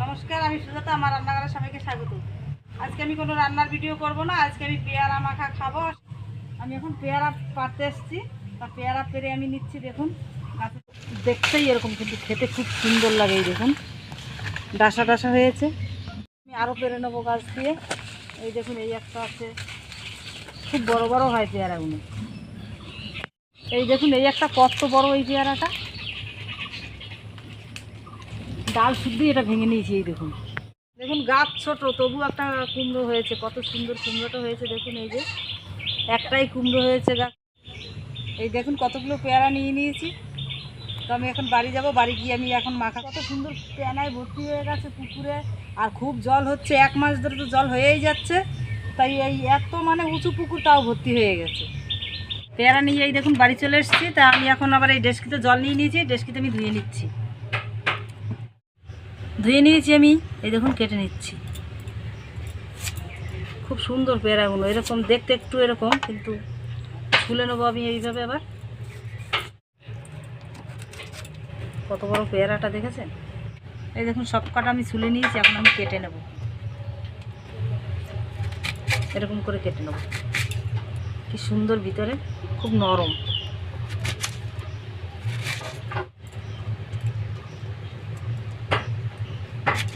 নমস্কার, আমি সুজাতা। আমার রান্নাঘরে সবাইকে স্বাগত। আজকে আমি কোনো রান্নার ভিডিও করব না। আজকে আমি পেয়ারা মাখা খাবো। আমি এখন পেয়ারা পাড়তে এসেছি, তা পেয়ারা পেরে আমি নিচ্ছি। দেখুন দেখতেই এরকম, কিন্তু খেতে খুব সুন্দর লাগে। এই দেখুন ডাসা ডাসা হয়েছে। আমি আরও পেরে নেবো গাছ দিয়ে। এই দেখুন এই একটা আছে, খুব বড় বড় হয় পেয়ারাগুলো। এই দেখুন এই একটা কত বড় এই পেয়ারাটা, ডাল শুদ্ধ এটা ভেঙে নিয়েছি। এই দেখুন দেখুন গাছ ছোট, তবু একটা কুমড়ো হয়েছে। কত সুন্দর কুমড়োটা হয়েছে দেখুন। এই যে একটাই কুমড়ো হয়েছে গাছ। এই দেখুন কতগুলো পেয়ারা নিয়ে নিয়েছি। তো আমি এখন বাড়ি যাব, বাড়ি গিয়ে আমি এখন মাখা। কত সুন্দর পেয়ারায় ভর্তি হয়ে গেছে পুকুরে, আর খুব জল হচ্ছে। 1 মাস ধরে তো জল হয়েই যাচ্ছে, তাই এই এত উঁচু পুকুর তাও ভর্তি হয়ে গেছে। পেয়ারা নিয়ে এই দেখুন বাড়ি চলে এসেছি। তা আমি এখন আবার এই ডেস্কিতে জল নিয়ে নিয়েছি, ডেস্কিতে আমি ধুয়ে নিচ্ছি। আমি এই দেখুন কেটে নিচ্ছি। খুব সুন্দর পেয়ারাগুলো, এরকম দেখতে একটু এরকম, কিন্তু ছুলে নেবো আমি এইভাবে। আবার কত বড় পেয়ারাটা দেখেছেন? এই দেখুন সব কটা আমি ছুলে নিয়েছি। এখন আমি কেটে নেব, এরকম করে কেটে নেব। কি সুন্দর, ভিতরে খুব নরম।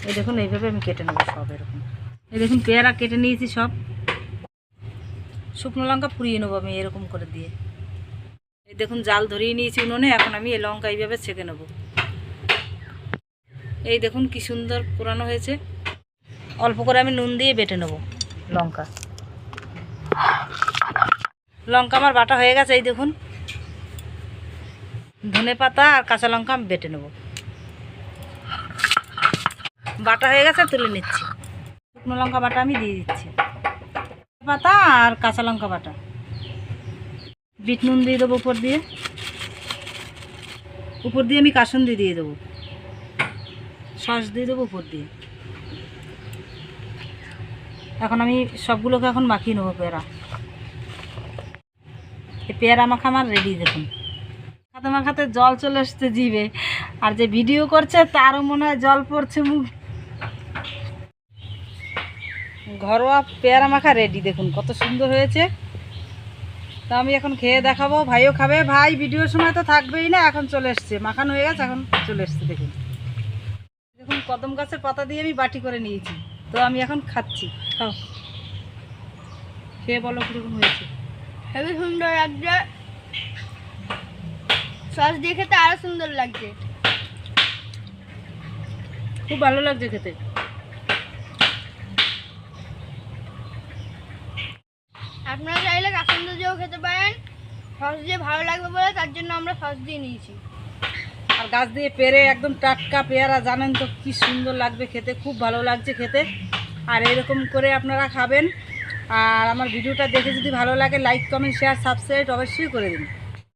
এই দেখুন এইভাবে আমি কেটে নেবো সব এরকম। এই দেখুন পেয়ারা কেটে নিয়েছি সব। শুকনো লঙ্কা পুড়িয়ে নেবো আমি এরকম করে দিয়ে। এই দেখুন জাল ধরিয়ে নিয়েছি উনুনে। এখন আমি এই লঙ্কা এইভাবে ছেঁকে নেব। এই দেখুন কি সুন্দর পুরানো হয়েছে। অল্প করে আমি নুন দিয়ে বেটে নেব লঙ্কা। লঙ্কা আমার বাটা হয়ে গেছে। এই দেখুন ধনে পাতা আর কাঁচা লঙ্কা আমি বেটে নেব। বাটা হয়ে গেছে, তুলে নিচ্ছি। শুকনো লঙ্কা বাটা আমি দিয়ে দিচ্ছি, পাতা আর কাঁচা লঙ্কা বাটা। বিট নুন দিয়ে দেবো উপর দিয়ে। আমি কাসুন্দি দিয়ে দেবো, সস দিয়ে দেবো উপর দিয়ে। এখন আমি সবগুলোকে এখন মাখিয়ে নেবো পেয়ারা। এই পেয়ারা মাখা আমার রেডি। দেখুন মাখাতে মাখাতে জল চলে আসছে জিভে, আর যে ভিডিও করছে তারও মনে হয় জল পড়ছে মুখ। ঘরোয়া পেয়ারা মাখা রেডি। দেখুন কত সুন্দর হয়েছে। তা আমি এখন খেয়ে দেখাবো, ভাইও খাবে। ভাই ভিডিওর সময় তো থাকবেই না, এখন চলে এসছে, মাখানো হয়ে গেছে, এখন চলে এসছে। দেখুন দেখুন কদম গাছের পাতা দিয়ে আমি বাটি করে নিয়েছি। তো আমি এখন খাচ্ছি। খাও, খেয়ে বলো কীরকম হয়েছে। হেবি সুন্দর লাগছে, সস দিয়ে খেতে আরো সুন্দর লাগছে। খুব ভালো লাগছে খেতে। আপনারা চাইলে কাসুন্দ দিয়েও খেতে পারেন। সস দিয়ে ভালো লাগবে বলে তার জন্য আমরা সস দিয়ে নিয়েছি। আর গাছ দিয়ে পেরে একদম টাটকা পেয়ারা, জানেন তো কি সুন্দর লাগবে খেতে। খুব ভালো লাগছে খেতে। আর এরকম করে আপনারা খাবেন। আর আমার ভিডিওটা দেখে যদি ভালো লাগে, লাইক কমেন্ট শেয়ার সাবস্ক্রাইব অবশ্যই করে দিন।